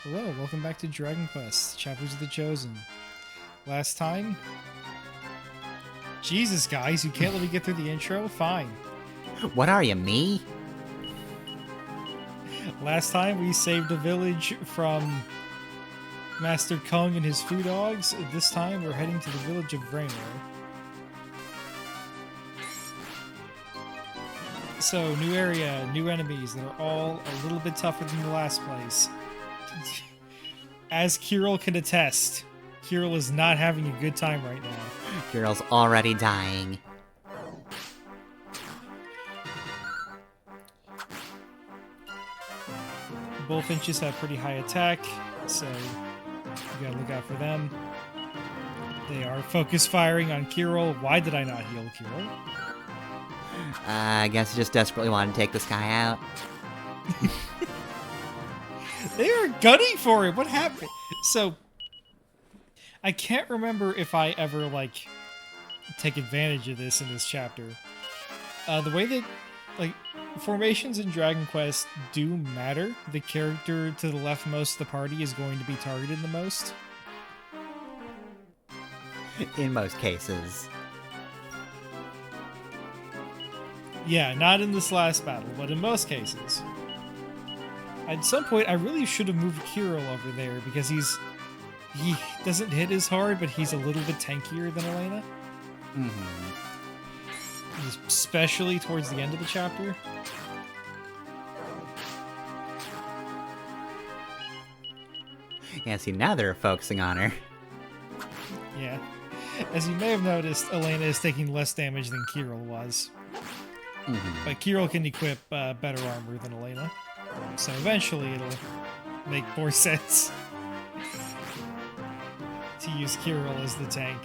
Hello, welcome back to Dragon Quest, Chapters of the Chosen. Last time... Jesus, guys, you can't let me get through the intro? Fine. What are you, me? Last time we saved a village from Master Kung and his foo dogs. This time we're heading to the village of Rainbow. So, new area, new enemies that are all a little bit tougher than the last place. As Kirill can attest, Kirill is not having a good time right now. Kirill's already dying. Bullfinches have pretty high attack, so you gotta look out for them. They are focus firing on Kirill. Why did I not heal Kirill? I guess you just desperately wanted to take this guy out. They are gunning for him. What happened? So, I can't remember if I ever, take advantage of this in this chapter. The way that, formations in Dragon Quest do matter. The character to the leftmost of the party is going to be targeted the most. In most cases. Yeah, not in this last battle, but in most cases. At some point, I really should have moved Kirill over there, because he doesn't hit as hard, but he's a little bit tankier than Alena. Especially towards the end of the chapter. Yeah, see, now they're focusing on her. Yeah. As you may have noticed, Alena is taking less damage than Kirill was. But Kirill can equip better armor than Alena. So eventually it'll make more sense to use Kirill as the tank.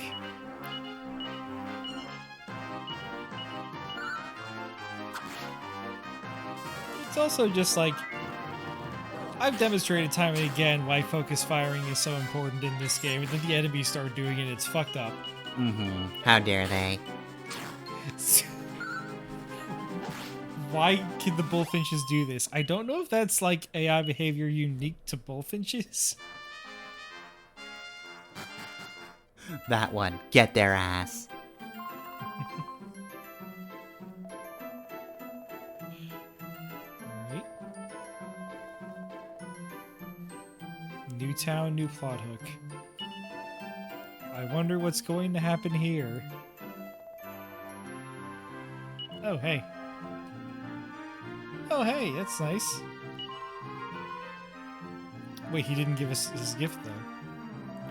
It's also just I've demonstrated time and again why focus firing is so important in this game, and then the enemies start doing it, it's fucked up. How dare they? Why can the bullfinches do this? I don't know if that's AI behavior unique to bullfinches. That one. Get their ass. Alright. New town, new plot hook. I wonder what's going to happen here. Oh, hey. Oh, hey, that's nice. Wait, he didn't give us his gift, though.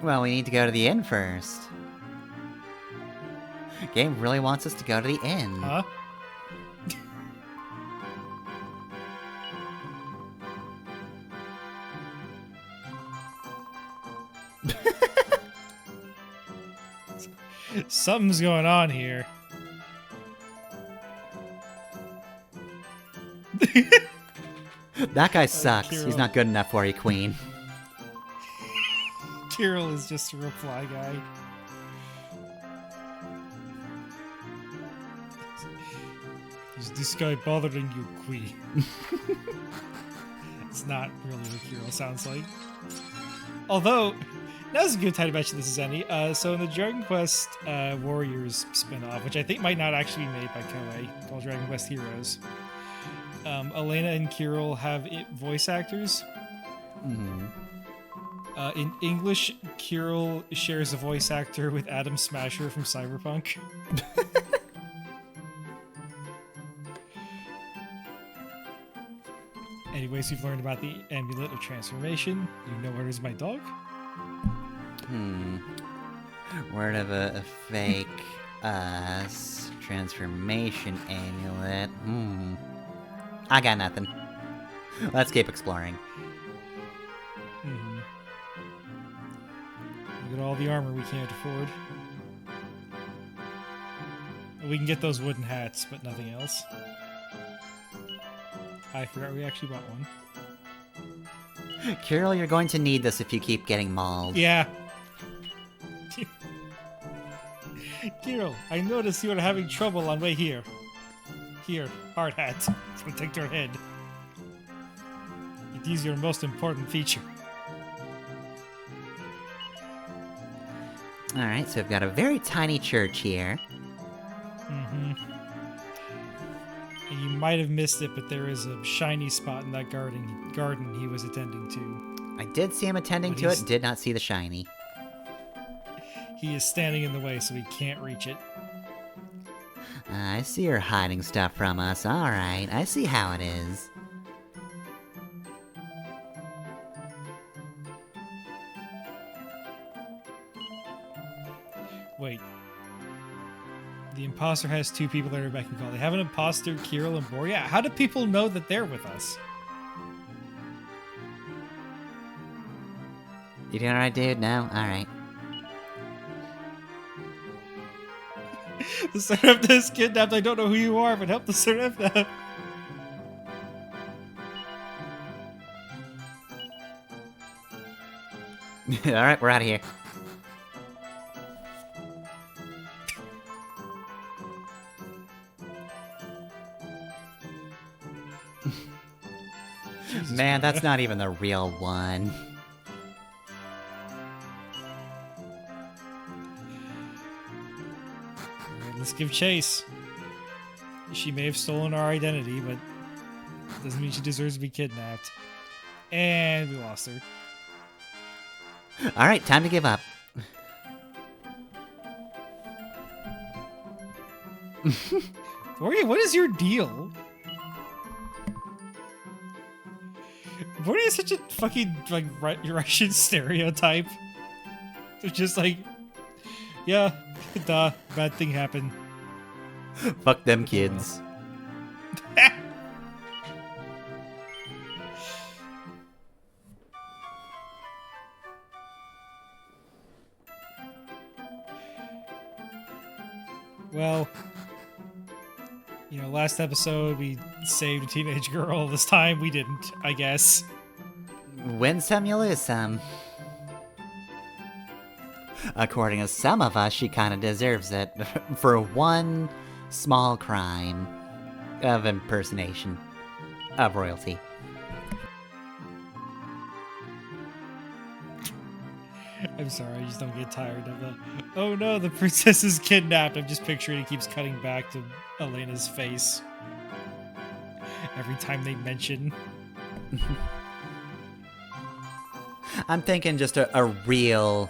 Well, we need to go to the inn first. Game really wants us to go to the inn. Huh? Something's going on here. That guy sucks. Kirill. He's not good enough for you, queen. Kirill is just a reply guy. Is this guy bothering you, queen? It's not really what Kirill sounds like. Although, now's a good time to mention this is any. So in the Dragon Quest Warriors spin-off, which I think might not actually be made by Koei, called Dragon Quest Heroes, Alena and Kirill have voice actors. In English, Kirill shares a voice actor with Adam Smasher from Cyberpunk. Anyways, you've learned about the Amulet of Transformation. You know where is my dog? Word of a fake transformation amulet. I got nothing. Let's keep exploring. Look at all the armor we can't afford. We can get those wooden hats, but nothing else. I forgot we actually bought one. Kirill, you're going to need this if you keep getting mauled. Yeah. Kirill, I noticed you are having trouble on way here. Here, hard hat. Protect your head. It is your most important feature. Alright, so we've got a very tiny church here. Mm-hmm. And you might have missed it, but there is a shiny spot in that garden he was attending to. I did see him attending But to it, did not see the shiny. He is standing in the way, so he can't reach it. I see you're hiding stuff from us. Alright, I see how it is. Wait. The imposter has two people that are back and call. They have an imposter, Kirill and Boria. How do people know that they're with us? You doing alright, dude? No? Alright. The Seraph is kidnapped. I don't know who you are, but help the Seraph now. Alright, we're out of here. Man, that's not even the real one. Alright, let's give chase. She may have stolen our identity, but doesn't mean she deserves to be kidnapped. And we lost her. Alright, time to give up. Boria, what is your deal? Boria is such a fucking, like, Russian stereotype. It's just like, yeah, duh, bad thing happened. Fuck them kids. Well, you know, last episode we saved a teenage girl. This time we didn't, I guess. Win some, you lose some. According to some of us, she kinda deserves it for one small crime of impersonation of royalty. I'm sorry, I just don't get tired of the, oh no, the princess is kidnapped. I'm just picturing it keeps cutting back to Elena's face every time they mention. I'm thinking just a real :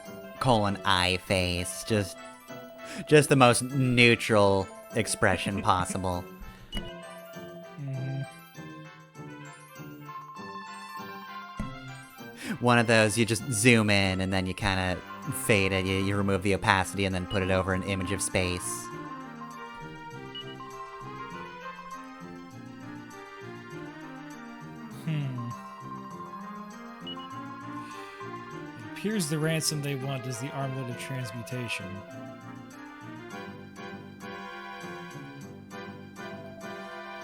face, just the most neutral expression possible. One of those, you just zoom in and then you kind of fade it, you remove the opacity and then put it over an image of space. It appears the ransom they want is the armlet of transmutation.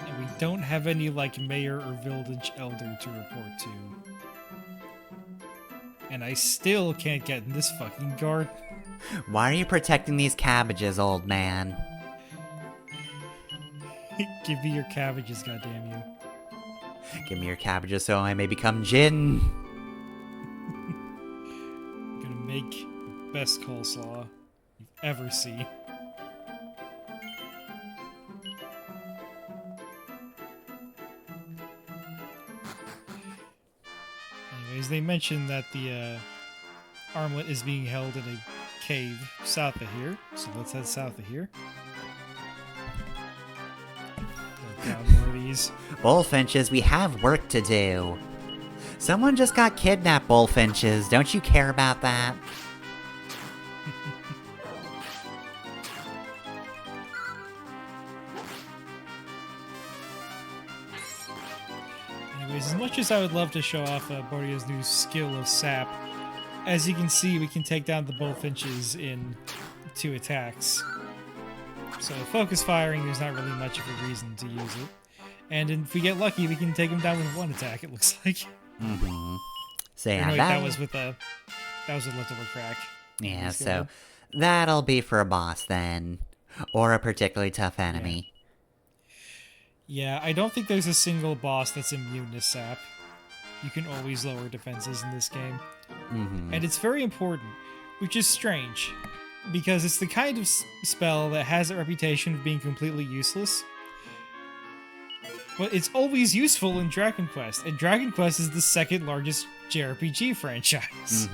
And we don't have any, like, mayor or village elder to report to. And I still can't get in this fucking garden. Why are you protecting these cabbages, old man? Give me your cabbages, goddamn you. Give me your cabbages so I may become Jin. I'm gonna make the best coleslaw you've ever seen. Anyways, they mentioned that the armlet is being held in a cave south of here, so let's head south of here. More of these. Bullfinches, we have work to do. Someone just got kidnapped, bullfinches. Don't you care about that? Anyways, as much as I would love to show off Boria's new skill of sap, as you can see, we can take down the bullfinches in 2 attacks. So focus firing, there's not really much of a reason to use it. And if we get lucky, we can take them down with 1 attack, it looks like. Mm-hmm. So yeah, no, wait, that was with Leftover Crack. Yeah, so that'll be for a boss then. Or a particularly tough enemy. Yeah, I don't think there's a single boss that's immune to sap. You can always lower defenses in this game. Mm-hmm. And it's very important, which is strange. because it's the kind of spell that has a reputation of being completely useless. But it's always useful in Dragon Quest, and Dragon Quest is the second largest JRPG franchise.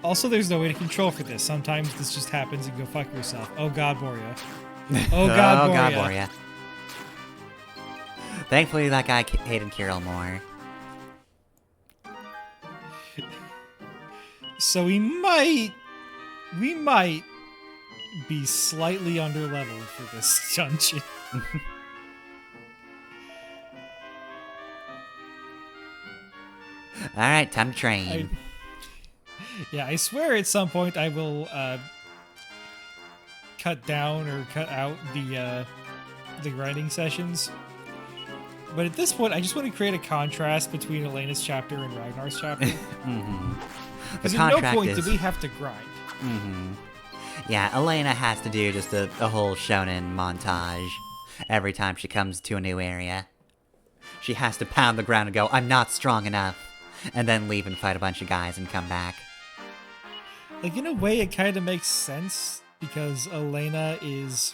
Also, there's no way to control for this. Sometimes this just happens and go fuck yourself. Oh god, Moria. Oh god, Moria. Moria. Thankfully, that guy hated Kirill more. So we might be slightly underleveled for this dungeon. Alright, time to train. I swear at some point I will cut down or cut out the grinding sessions. But at this point, I just want to create a contrast between Alena's chapter and Ragnar's chapter. Because at no point do we have to grind. Yeah, Alena has to do just a whole shonen montage every time she comes to a new area. She has to pound the ground and go, I'm not strong enough, and then leave and fight a bunch of guys and come back. Like, in a way, it kind of makes sense, because Alena is,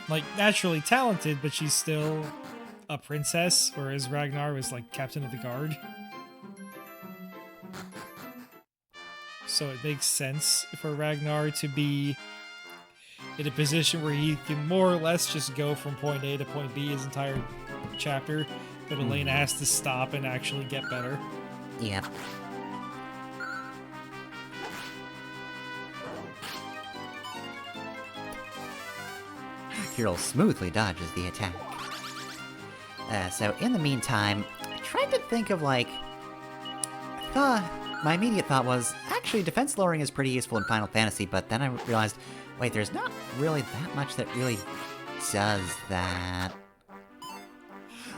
like, naturally talented, but she's still a princess, whereas Ragnar was, like, captain of the guard. So it makes sense for Ragnar to be in a position where he can more or less just go from point A to point B his entire chapter, but Alena has to stop and actually get better. Yep. Kirill smoothly dodges the attack. So in the meantime, I tried to think of, like... my immediate thought was, actually, defense lowering is pretty useful in Final Fantasy, but then I realized, wait, there's not really that much that really does that.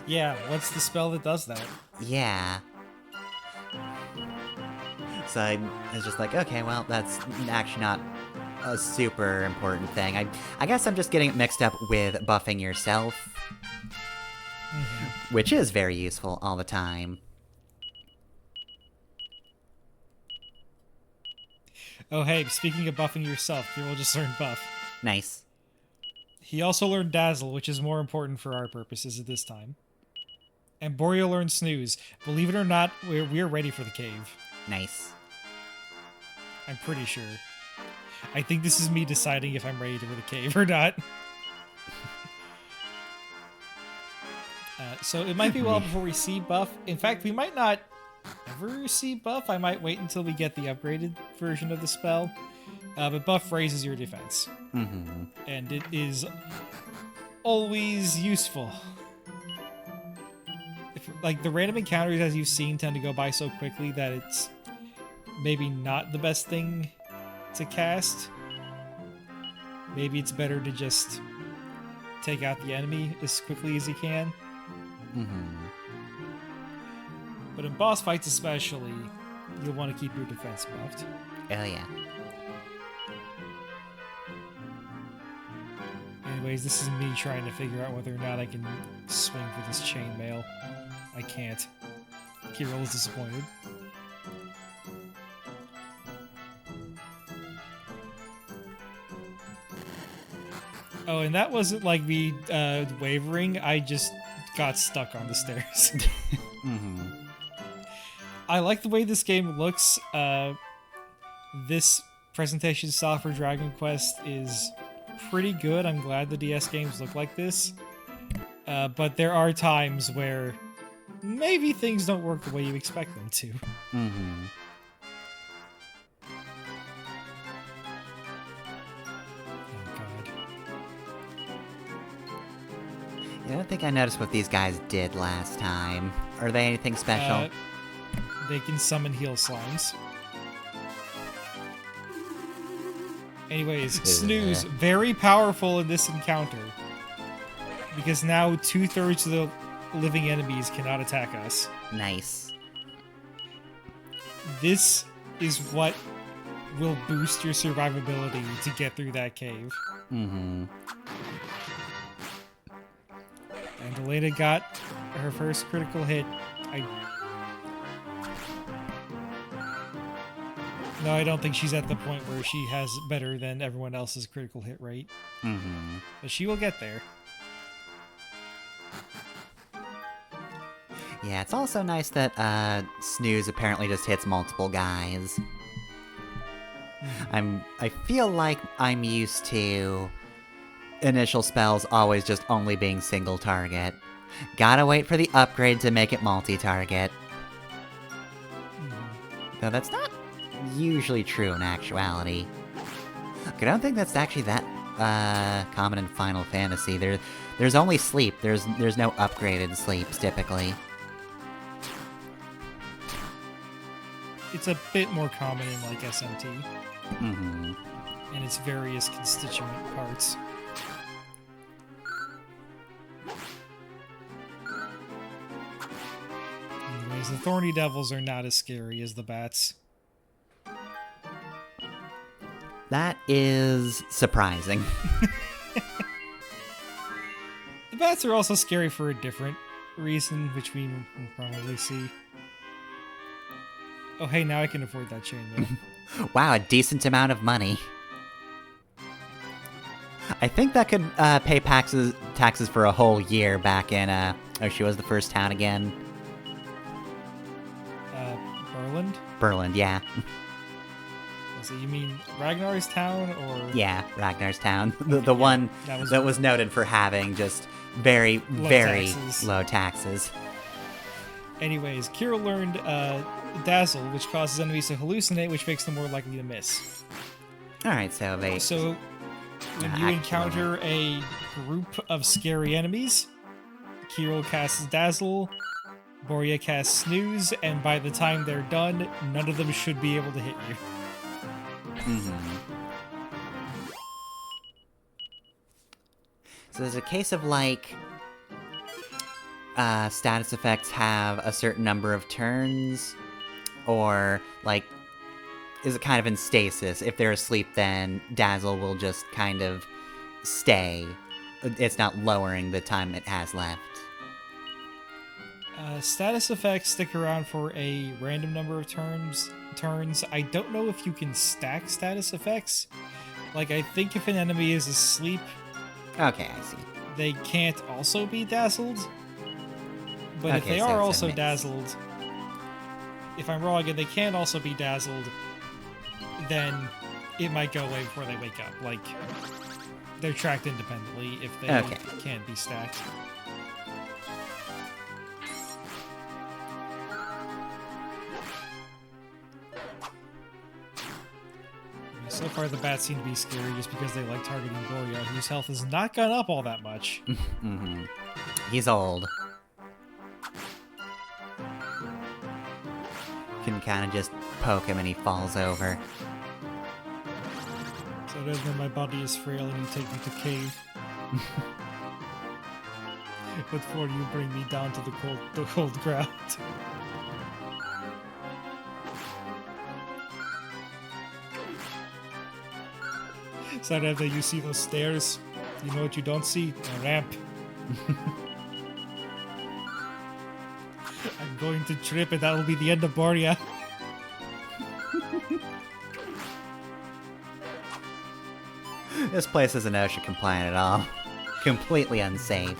Yeah, what's the spell that does that? Yeah. So I was just like, okay, well, that's actually not a super important thing. I guess I'm just getting it mixed up with buffing yourself, which is very useful all the time. Oh, hey, speaking of buffing yourself, Kirill just learned buff. Nice. He also learned Dazzle, which is more important for our purposes at this time. And Boreal learned Snooze. Believe it or not, we're ready for the cave. Nice. I'm pretty sure. I think this is me deciding if I'm ready for the cave or not. So it might be well before we see buff. In fact, we might not ever see buff. I might wait until we get the upgraded version of the spell. But buff raises your defense. And it is always useful. Like, the random encounters, as you've seen, tend to go by so quickly that it's maybe not the best thing to cast. Maybe it's better to just take out the enemy as quickly as you can. But in boss fights especially, you'll want to keep your defense buffed. Oh yeah. Anyways, this is me trying to figure out whether or not I can swing for this chainmail. I can't. Kirill is disappointed. Oh, and that wasn't like me wavering. I just got stuck on the stairs. I like the way this game looks. This presentation style for Dragon Quest is pretty good. I'm glad the DS games look like this. But there are times where maybe things don't work the way you expect them to. Oh god. I don't think I noticed what these guys did last time. Are they anything special? They can summon heal slimes. Anyways, Snooze, very powerful in this encounter. Because now 2/3 of the living enemies cannot attack us. Nice. This is what will boost your survivability to get through that cave. And Alena got her first critical hit. No, I don't think she's at the point where she has better than everyone else's critical hit rate. Mm-hmm. But she will get there. Yeah, it's also nice that Snooze apparently just hits multiple guys. I feel like I'm used to initial spells always just only being single target. Gotta wait for the upgrade to make it multi-target. Though that's not usually true in actuality. I don't think that's actually that common in Final Fantasy. There's only sleep. There's no upgraded sleeps typically. It's a bit more common in like SMT Mm-hmm. and its various constituent parts. Anyways, the thorny devils are not as scary as the bats. That is surprising. The bats are also scary for a different reason, which we will probably see. Oh, hey, now I can afford that chainmail. Wow, a decent amount of money. I think that could pay taxes for a whole year back in, oh, she was the first town again. Berland? Berland, yeah. So you mean Ragnar's town, or...? Yeah, Ragnar's town. The one that was noted for having just very low taxes. Anyways, Kira learned Dazzle, which causes enemies to hallucinate, which makes them more likely to miss. Alright, so they... So, when you encounter a group of scary enemies, Kira casts Dazzle, Boria casts Snooze, and by the time they're done, none of them should be able to hit you. Mm-hmm. So there's a case of, like... status effects have a certain number of turns, or, like, is it kind of in stasis? If they're asleep, then Dazzle will just kind of stay. It's not lowering the time it has left. Status effects stick around for a random number of turns. I don't know if you can stack status effects. Like, I think if an enemy is asleep... Okay, I see. They can't also be dazzled. But okay, if they so are it's a also mix. dazzled... If I'm wrong and they can also be dazzled, then it might go away before they wake up. Like, they're tracked independently if they can't be stacked. So far, the bats seem to be scary just because they like targeting Boria, whose health has not gone up all that much. Mm-hmm. He's old. Can kind of just poke him and he falls over. So then my body is frail and you take me to cave. Before you bring me down to the cold ground. So after you see those stairs, you know what you don't see? A ramp. I'm going to trip and that will be the end of Boria. This place isn't OSHA compliant at all. Completely unsafe.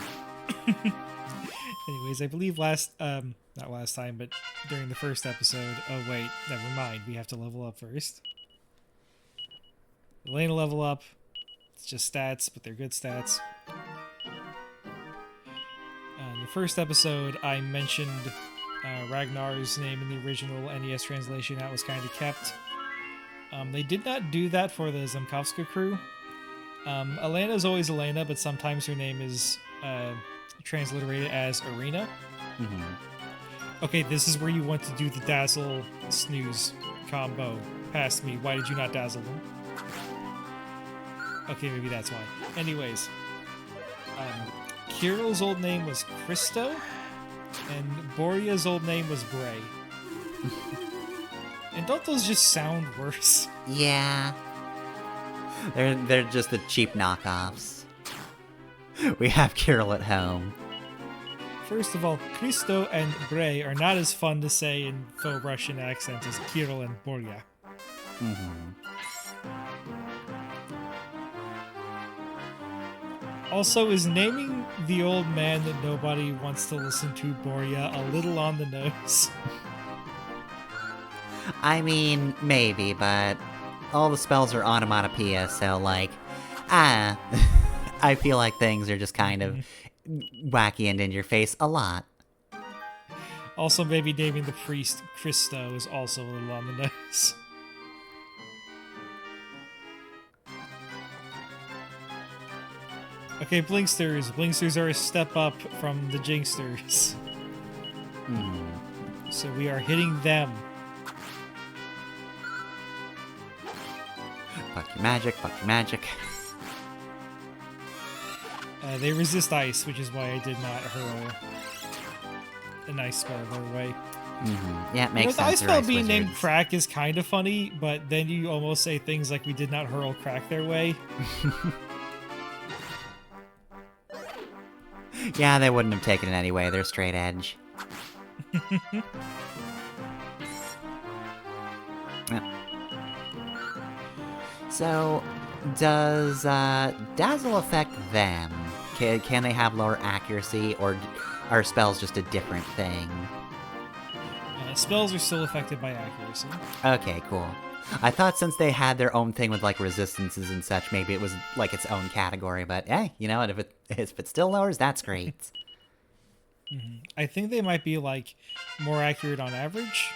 Anyways, I believe not last time, but during the first episode, oh wait, never mind, we have to level up first. Alena level up. It's just stats, but they're good stats. In the first episode, I mentioned Ragnar's name in the original NES translation. That was kind of kept. They did not do that for the Zemkovska crew. Alena's always Alena, but sometimes her name is transliterated as Arena. Mm-hmm. Okay, this is where you want to do the Dazzle Snooze combo. Past me. Why did you not dazzle them? Okay, maybe that's why. Anyways, Kirill's old name was Christo, and Boria's old name was Bray. And don't those just sound worse? Yeah. They're just the cheap knockoffs. We have Kirill at home. First of all, Christo and Bray are not as fun to say in faux Russian accent as Kirill and Boria. Mm-hmm. Also, is naming the old man that nobody wants to listen to Boria a little on the nose? I mean, maybe, but all the spells are onomatopoeia, so, like, I feel like things are just kind of wacky and in your face a lot. Also, maybe naming the priest Christo is also a little on the nose. Okay, Blinksters. Blinksters are a step up from the Jinksters. So we are hitting them. Fuck your magic, fuck your magic. They resist ice, which is why I did not hurl an ice spell their way. Yeah, it makes The ice sense. They're spell ice being named wizards. Crack is kind of funny, but then you almost say things like we did not hurl Crack their way. Yeah, they wouldn't have taken it anyway. They're straight edge. Yeah. So, does Dazzle affect them? Can they have lower accuracy, or are spells just a different thing? Spells are still affected by accuracy. Okay, cool. I thought since they had their own thing with, like, resistances and such, maybe it was, like, its own category, but hey, you know what, if it still lowers, that's great. I think they might be, like, more accurate on average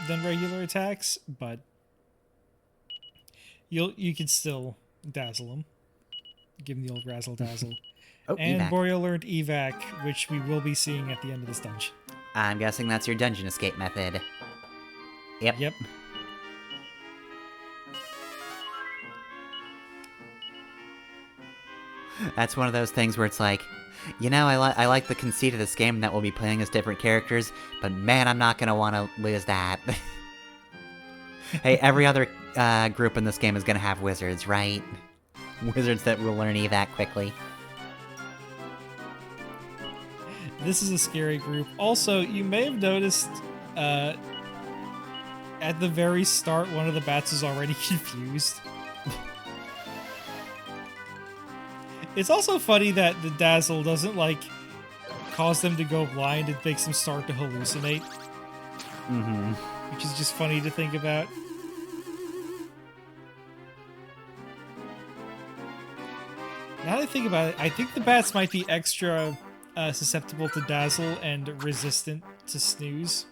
than regular attacks, but you can still dazzle them. Give them the old razzle dazzle. Oh, And evac. Boreal learned evac, which we will be seeing at the end of this dungeon. I'm guessing that's your dungeon escape method. Yep. Yep. That's one of those things where it's like, you know, I like the conceit of this game that we'll be playing as different characters, but man, I'm not gonna want to lose that. Hey, every other group in this game is gonna have wizards, right? Wizards that will learn evac quickly. This is a scary group. Also, you may have noticed at the very start, one of the bats is already confused. It's also funny that the dazzle doesn't, like, cause them to go blind. It makes them start to hallucinate. Which is just funny to think about. Now that I think about it, I think the bats might be extra susceptible to dazzle and resistant to snooze.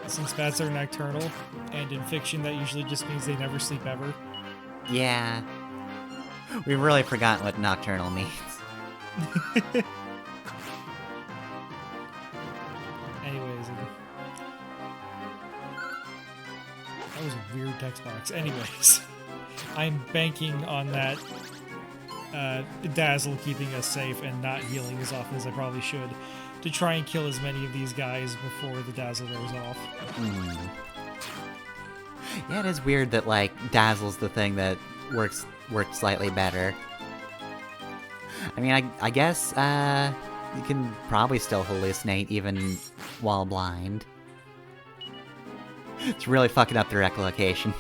Since bats are nocturnal, and in fiction that usually just means they never sleep ever. Yeah. We've really forgotten what nocturnal means. Anyways, that was a weird text box. Anyways, I'm banking on that dazzle keeping us safe and not healing as often as I probably should to try and kill as many of these guys before the dazzle wears off. Yeah, it is weird that, like, dazzle's the thing that works slightly better. I mean, I guess you can probably still hallucinate even while blind. It's really fucking up their echolocation.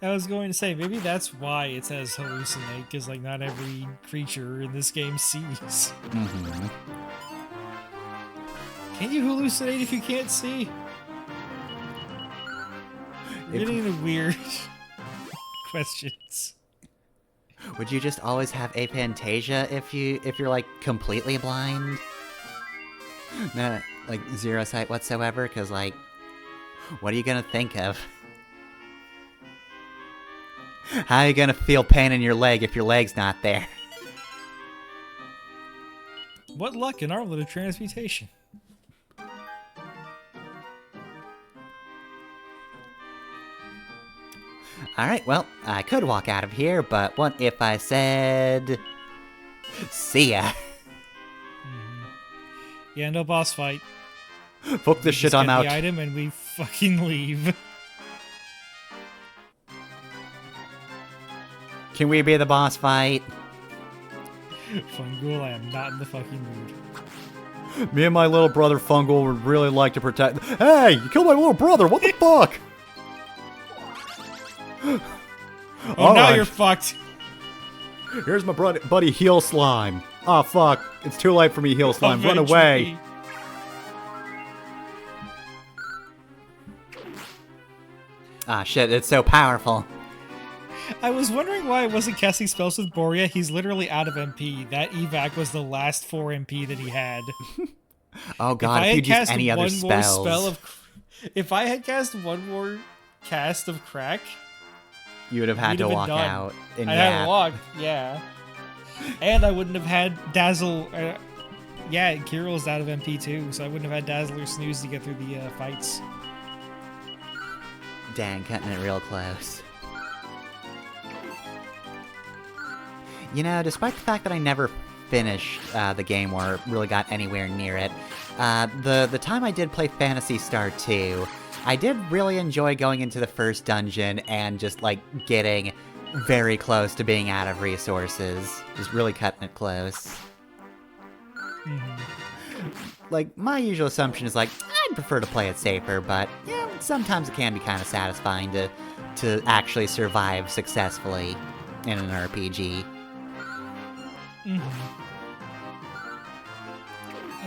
I was going to say, maybe that's why it says hallucinate, because, like, not every creature in this game sees. Can you hallucinate if you can't see? We're getting into weird questions. Would you just always have aphantasia if you're, like, completely blind? No, like, zero sight whatsoever? Because, like, what are you gonna think of? How are you gonna feel pain in your leg if your leg's not there? What luck in our little transmutation. Alright, well, I could walk out of here, but what if I said... See ya. Yeah, no boss fight. Fuck this shit, Just I'm get out. the item and we fucking leave. Can we be the boss fight? Fungul, I am not in the fucking mood. Me and my little brother Fungal would really like to protect. Hey, you killed my little brother. What the fuck? Oh, now you're fucked. Here's my buddy Heel Slime. Ah, fuck. It's too late for me, Heel Slime. Run away. Ah, shit, it's so powerful. I was wondering why I wasn't casting spells with Boria. He's literally out of MP. That evac was the last 4 MP that he had. Oh god, if you'd used any other spells. If I had cast one more cast of Crack, you would have had to walk out. And had to walk, yeah. And I wouldn't have had Dazzle. Yeah, Kiril's out of MP too, so I wouldn't have had Dazzle or Snooze to get through the fights. Dang, cutting it real close. You know, despite the fact that I never finished the game or really got anywhere near it, the time I did play Phantasy Star 2, I did really enjoy going into the first dungeon and just, like, getting very close to being out of resources. Just really cutting it close. Like, my usual assumption is, like, I'd prefer to play it safer, but, yeah, sometimes it can be kind of satisfying to actually survive successfully in an RPG. In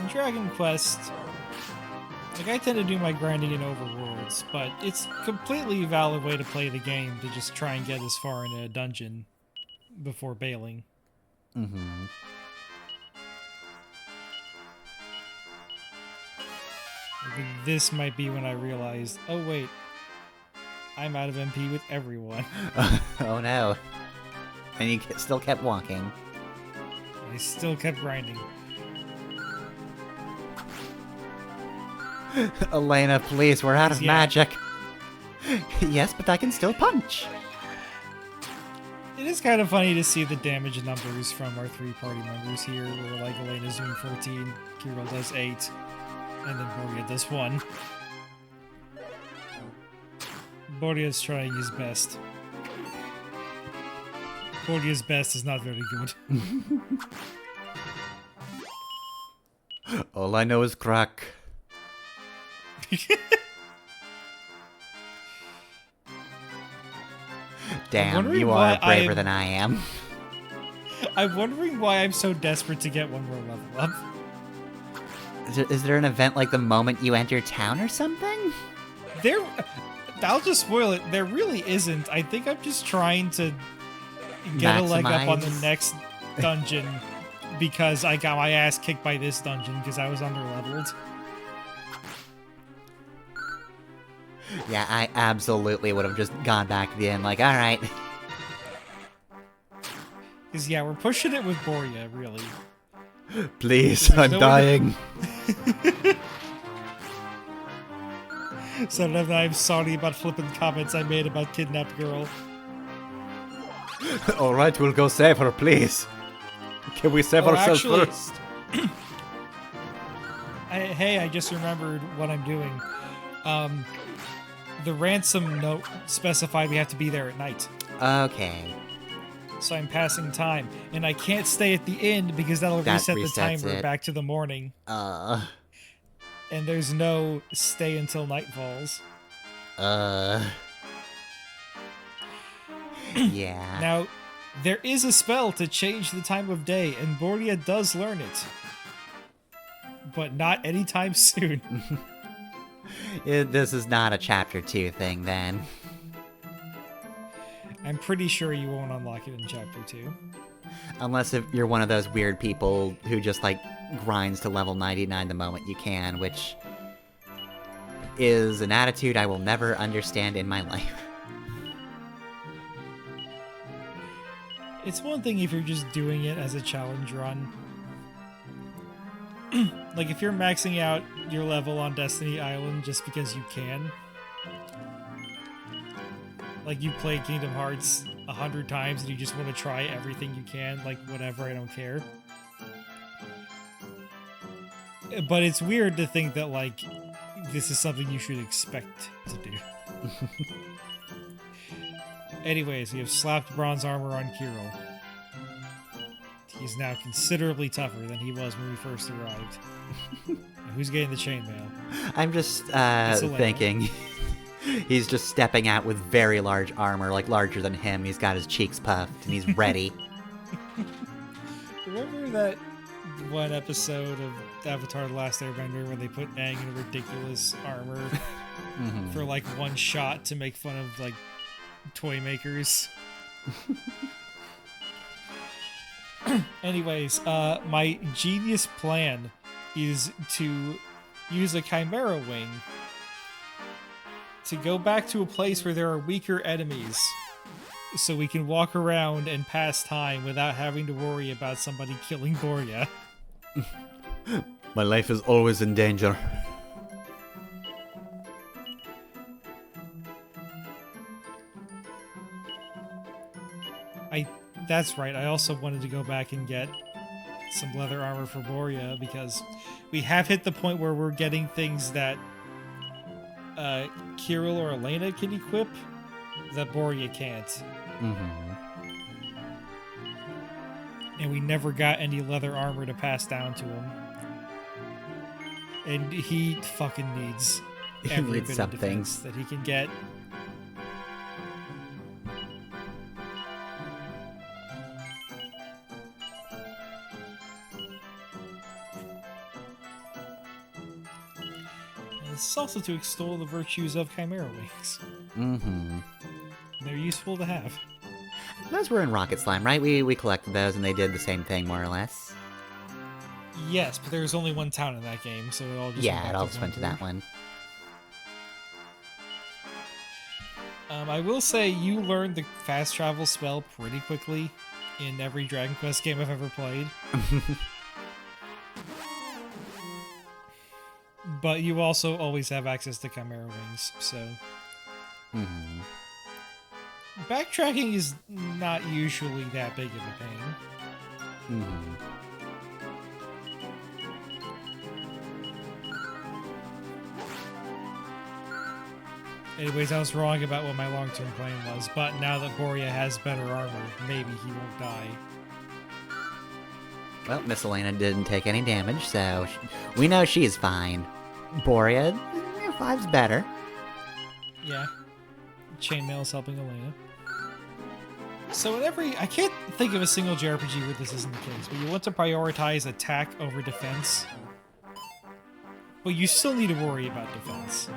Dragon Quest, like, I tend to do my grinding in overworlds, but it's a completely valid way to play the game to just try and get as far in a dungeon before bailing. Like, this might be when I realized, oh wait, I'm out of MP with everyone. Oh no. And you still kept walking. I still kept grinding. Alena, please, we're out of magic. Yes, but I can still punch. It is kind of funny to see the damage numbers from our 3 party members here, where like Alena's doing 14, Kirill does 8, and then Boria does 1. Boria's trying his best. Boria's best is not very good. All I know is crack. Damn, you are braver than I am. I'm wondering why I'm so desperate to get one more level up. Is there an event like the moment you enter town or something? I'll just spoil it. There really isn't. I think I'm just trying to get a leg up on the next dungeon because I got my ass kicked by this dungeon because I was underleveled. Yeah, I absolutely would have just gone back to the end like, alright. Because, yeah, we're pushing it with Boria, really. Please, I'm dying. So then I'm sorry about flippant comments I made about Kidnapped Girl. Alright, we'll go save her, please. Can we save ourselves first? Hey, I just remembered what I'm doing. The ransom note specified we have to be there at night. Okay. So I'm passing time, and I can't stay at the inn because that'll reset the timer back to the morning. And there's no stay until night falls. Yeah. Now, there is a spell to change the time of day, and Boria does learn it. But not anytime soon. This is not a Chapter 2 thing, then. I'm pretty sure you won't unlock it in Chapter 2. Unless if you're one of those weird people who just, like, grinds to level 99 the moment you can, which is an attitude I will never understand in my life. It's one thing if you're just doing it as a challenge run. Like, if you're maxing out your level on Destiny Island just because you can. Like, you play Kingdom Hearts 100 times and you just want to try everything you can. Like, whatever, I don't care. But it's weird to think that, like, this is something you should expect to do. Anyways, we have slapped bronze armor on Kirill. He's now considerably tougher than he was when we first arrived. And who's getting the chainmail? I'm just Alena. thinking. He's just stepping out with very large armor, like larger than him. He's got his cheeks puffed, and he's ready. Remember that one episode of Avatar: The Last Airbender where they put Aang in ridiculous armor for like one shot to make fun of like toy makers? Anyways, my genius plan is to use a Chimera Wing to go back to a place where there are weaker enemies, so we can walk around and pass time without having to worry about somebody killing Boria. My life is always in danger. That's right, I also wanted to go back and get some leather armor for Boria, because we have hit the point where we're getting things that Kirill or Alena can equip that Boria can't. And we never got any leather armor to pass down to him. And he fucking needs every bit of defense that he can get. It's also to extol the virtues of Chimera Wings. They're useful to have. Those were in Rocket Slime, right? We collected those, and they did the same thing, more or less. Yes, but there's only one town in that game, so it all just Yeah, it all just went to that one. I will say you learned the fast travel spell pretty quickly in every Dragon Quest game I've ever played. But you also always have access to Chimera Wings, so... Backtracking is not usually that big of a pain. Anyways, I was wrong about what my long-term plan was, but now that Boria has better armor, maybe he won't die. Well, Miss Alena didn't take any damage, so we know she's fine. Boria, 5's better. Yeah. Chainmail's helping Alena. So in I can't think of a single JRPG where this isn't the case, but you want to prioritize attack over defense. But you still need to worry about defense.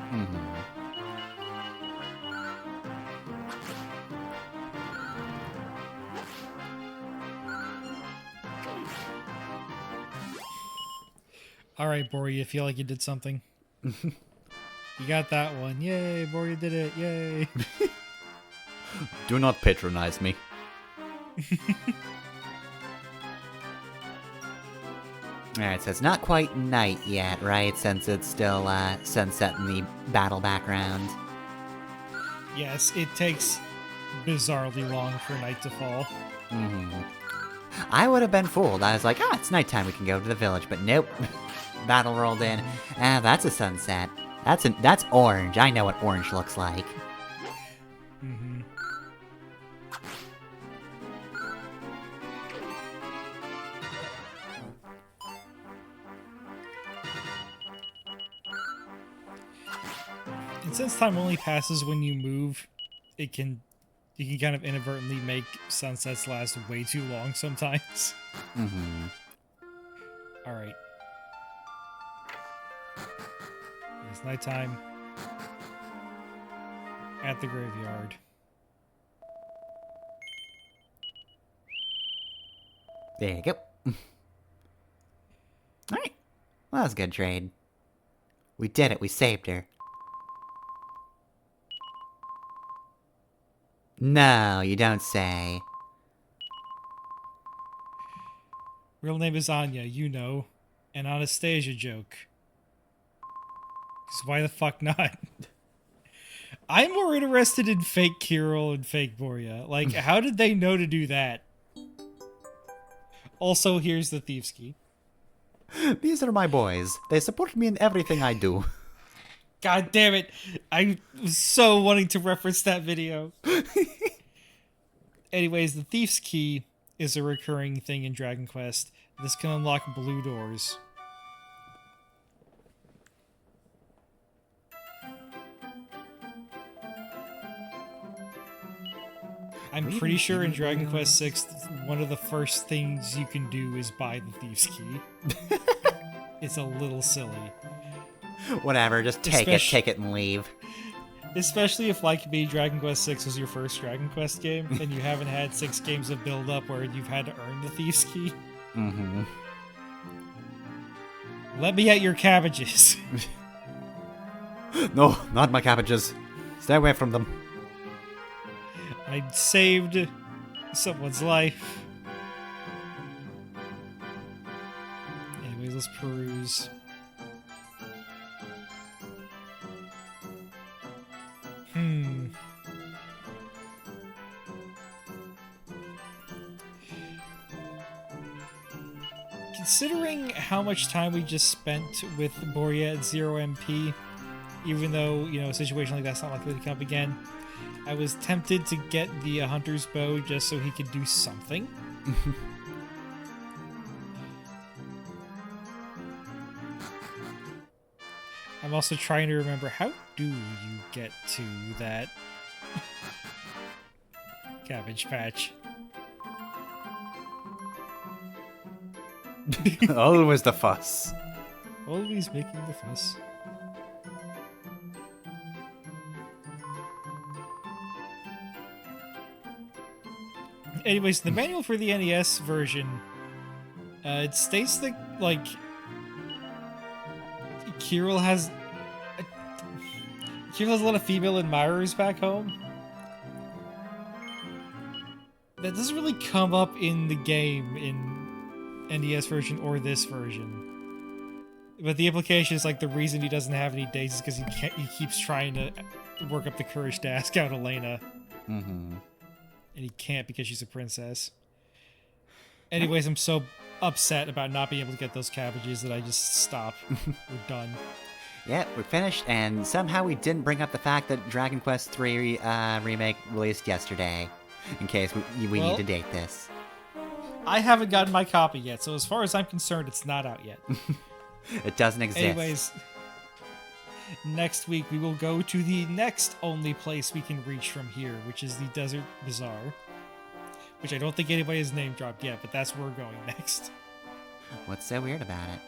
Alright, Boria, you feel like you did something? You got that one. Yay, Boria did it. Yay. Do not patronize me. Alright, so it's not quite night yet, right? Since it's still sunset in the battle background. Yes, it takes bizarrely long for night to fall. I would have been fooled. I was like, it's nighttime, we can go to the village, but nope. Battle rolled in. That's a sunset. That's orange. I know what orange looks like. And since time only passes when you move, you can kind of inadvertently make sunsets last way too long sometimes. Alright. It's nighttime at the graveyard. There you go. Alright. Well, that was a good trade. We did it. We saved her. No, you don't say. Real name is Anya, you know. An Anastasia joke. Because why the fuck not? I'm more interested in fake Kirill and fake Boria. Like, how did they know to do that? Also, here's the Thieves' Key. These are my boys. They support me in everything I do. God damn it. I was so wanting to reference that video. Anyways, the Thieves' Key is a recurring thing in Dragon Quest. This can unlock blue doors. I'm pretty sure in Dragon Quest 6, one of the first things you can do is buy the Thief's Key. It's a little silly. Whatever, just take it and leave. Especially if, like me, Dragon Quest 6 was your first Dragon Quest game, and you haven't had 6 games of build-up where you've had to earn the Thief's Key. Mm-hmm. Let me at your cabbages. No, not my cabbages. Stay away from them. I saved someone's life. Anyways, let's peruse. Considering how much time we just spent with Boria at 0 MP, even though, you know, a situation like that's not likely to come up again, I was tempted to get the hunter's bow just so he could do something. I'm also trying to remember, how do you get to that cabbage patch? Always the fuss. Always making the fuss. Anyways, the manual for the NES version, it states that, like, Kirill has a lot of female admirers back home. That doesn't really come up in the game in NES version or this version. But the implication is, like, the reason he doesn't have any dates is because he keeps trying to work up the courage to ask out Alena. Mm-hmm. And he can't because she's a princess. Anyways, I'm so upset about not being able to get those cabbages that I just stop. We're done. Yeah, we're finished, and somehow we didn't bring up the fact that Dragon Quest III Remake released yesterday, in case we need to date this. I haven't gotten my copy yet, so as far as I'm concerned, it's not out yet. It doesn't exist. Anyways, next week we will go to the next only place we can reach from here, which is the Desert Bazaar. Which I don't think anybody has name dropped yet, but that's where we're going next. What's so weird about it?